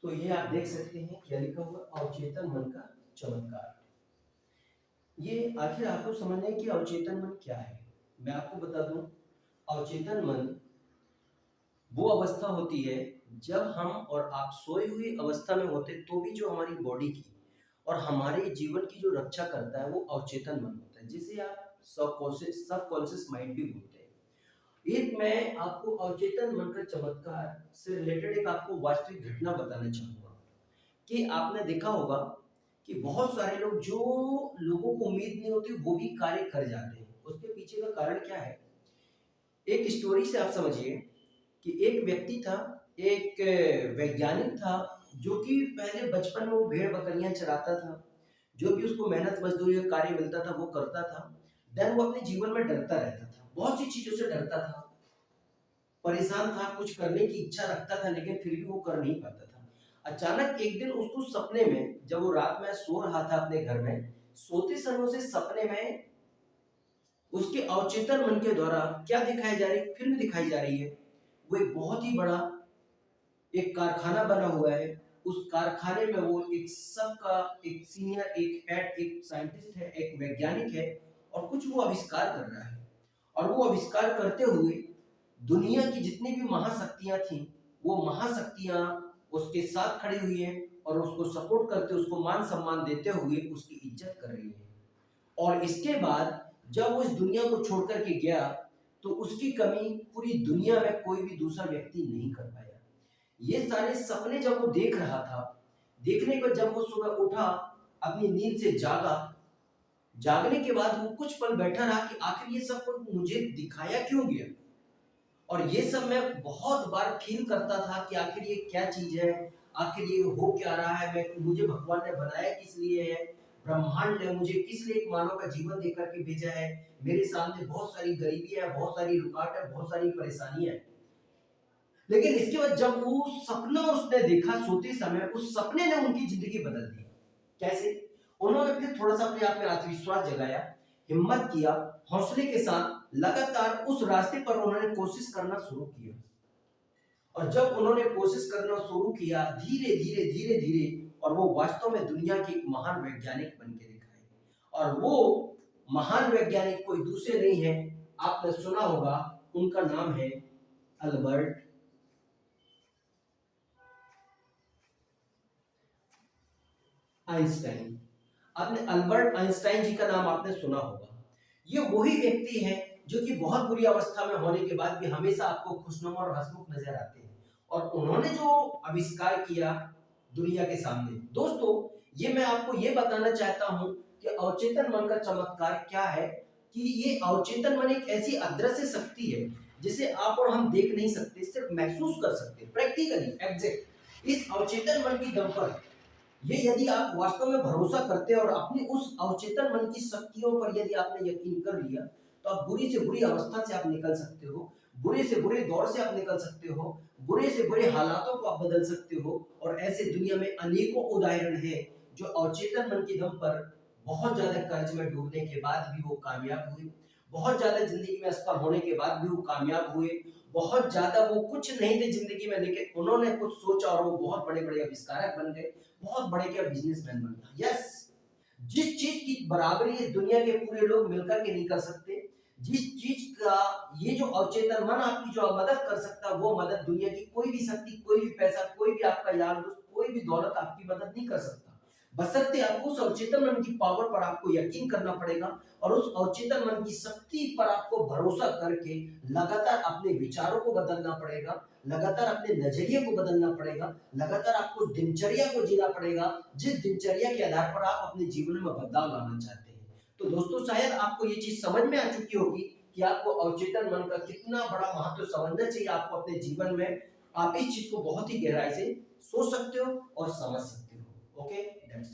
तो ये आप देख सकते हैं क्या लिखा हुआ, अवचेतन मन का चमत्कार। ये आखिर आपको समझना है कि अवचेतन मन क्या है। मैं आपको बता दूं, अवचेतन मन वो अवस्था होती है जब हम और आप सोई हुई अवस्था में होते तो भी जो हमारी बॉडी की और हमारे जीवन की जो रक्षा करता है वो अवचेतन मन होता है, जिसे आप सबकॉन्शियस माइंड भी बोलते हैं। एक मैं आपको अवचेतन मन का चमत्कार से रिलेटेड एक आपको वास्तविक घटना बताना चाहूंगा कि आपने देखा होगा कि बहुत सारे लोग जो लोगों को उम्मीद नहीं होती वो भी कार्य कर जाते हैं। उसके पीछे का कारण क्या है? एक स्टोरी से आप समझिए कि एक व्यक्ति था, एक वैज्ञानिक था, जो कि पहले बचपन में वो भेड़ बकरियां चराता था। जो भी उसको मेहनत मजदूरी का कार्य मिलता था वो करता था। देन वो अपने जीवन में डरता रहता था, बहुत सी चीजों से डरता था, परेशान था, कुछ करने की इच्छा रखता था लेकिन फिर भी वो कर नहीं पाता था। अचानक एक दिन उसको सपने में, जब वो रात में सो रहा था अपने घर में, सोते समय उसे सपने में उसके अवचेतन मन के द्वारा क्या दिखाई जा रही, फिल्म दिखाई जा रही है। वो एक बहुत ही बड़ा एक कारखाना बना हुआ है। उस कारखाने में वो एक सबका एक सीनियर, एक हेड, एक साइंटिस्ट है, एक वैज्ञानिक है, और कुछ वो आविष्कार कर रहा है। और वो आविष्कार करते हुए दुनिया की जितनी भी महाशक्तियां थी, वो महाशक्तियां उसके साथ खड़ी हुई हैं और उसको सपोर्ट करते, उसको मान सम्मान देते हुए उसकी इज्जत कर रही है। और इसके बाद जब वो इस दुनिया को छोड़ करके गया तो उसकी कमी पूरी दुनिया में कोई भी दूसरा व्यक्ति नहीं कर पाया। ये सारे सपने जब वो देख रहा था, देखने पर जब वो सुबह उठा, अपनी नींद से जागा, जागने के बाद वो कुछ पल बैठा रहा कि आखिर ये सब कुछ मुझे दिखाया क्यों गया। और ये सब मैं बहुत बार फील करता था कि आखिर ये क्या चीज है, आखिर ये हो क्या रहा है, मैं मुझे भगवान ने बनाया किस लिए है, ब्रह्मांड ने मुझे किस लिए एक मानव का जीवन देकर के भेजा है। मेरे सामने बहुत सारी गरीबी है, बहुत सारी रुकावट है, बहुत सारी परेशानियां है। लेकिन इसके बाद जब वो सपना उसने देखा सोते समय, उस सपने ने उनकी जिंदगी बदल दी। कैसे? उन्होंने फिर थोड़ा सा अपने आप में आत्मविश्वास जगाया, हिम्मत किया, हौसले के साथ लगातार उस रास्ते पर उन्होंने कोशिश करना शुरू किया। और जब उन्होंने कोशिश करना शुरू किया, धीरे धीरे धीरे धीरे, और वो वास्तव में दुनिया के एक महान वैज्ञानिक बन के दिखाए। और वो महान वैज्ञानिक कोई दूसरे नहीं है, आपने सुना होगा, उनका नाम है अल्बर्ट आइंस्टाइन। आपने अल्बर्ट आइंस्टाइन जी का नाम आपने सुना होगा। ये वही व्यक्ति हैं जो कि बहुत बुरी अवस्था में होने के बाद भी हमेशा आपको खुशनुमा और हंसमुख नजर आते हैं। और उन्होंने जो आविष्कार किया दुनिया के सामने, दोस्तों ये मैं आपको ये बताना चाहता हूं कि अवचेतन मन का चमत्कार क्या है। कि ये अवचेतन मन एक ऐसी अदृश्य शक्ति है जिसे आप और हम देख नहीं सकते, सिर्फ महसूस कर सकते, प्रैक्टिकली एग्जैक्ट। इस अवचेतन मन की दम पर ये यदि आप वास्तव में भरोसा करते हैं और अपनी उस अवचेतन मन की शक्तियों पर यदि आपने यकीन कर लिया, तो आप बुरी से बुरी अवस्था से आप निकल सकते हो, बुरे से बुरे दौर से आप निकल सकते हो, बुरे से बुरे हालातों को आप बदल सकते हो। और ऐसे दुनिया में अनेकों उदाहरण हैं जो अवचेतन मन की दम पर बहुत ज्यादा कर्ज में डूबने के बाद भी वो कामयाब हुए, बहुत ज्यादा जिंदगी में असफल होने के बाद भी वो कामयाब हुए, बहुत ज्यादा वो कुछ नहीं थे जिंदगी में लेकिन उन्होंने कुछ सोचा और वो बहुत बड़े बड़े आविष्कारक बन गए, बहुत बड़े क्या बिजनेसमैन बन गए। यस, जिस चीज की बराबरी इस दुनिया के पूरे लोग मिलकर के नहीं कर सकते, जिस चीज का ये जो अवचेतन मन आपकी जो मदद कर सकता है, वो मदद दुनिया की कोई भी शक्ति, कोई भी पैसा, कोई भी आपका यार दोस्त, कोई भी दौलत आपकी मदद नहीं कर सकता। बशर्ते आपको उस अवचेतन मन की पावर पर आपको यकीन करना पड़ेगा और उस अवचेतन मन की शक्ति पर आपको भरोसा करके लगातार अपने विचारों को बदलना पड़ेगा, लगातार अपने नजरिए को बदलना पड़ेगा, लगातार आपको दिनचर्या को जीना पड़ेगा, जिस दिनचर्या के आधार पर आप अपने जीवन में बदलाव लाना चाहते हैं। तो दोस्तों शायद आपको ये चीज समझ में आ चुकी होगी कि आपको अवचेतन मन का कितना बड़ा महत्व समझना चाहिए आपको अपने जीवन में। आप इस चीज को बहुत ही गहराई से सोच सकते हो और समझ सकते हो। Okay, that's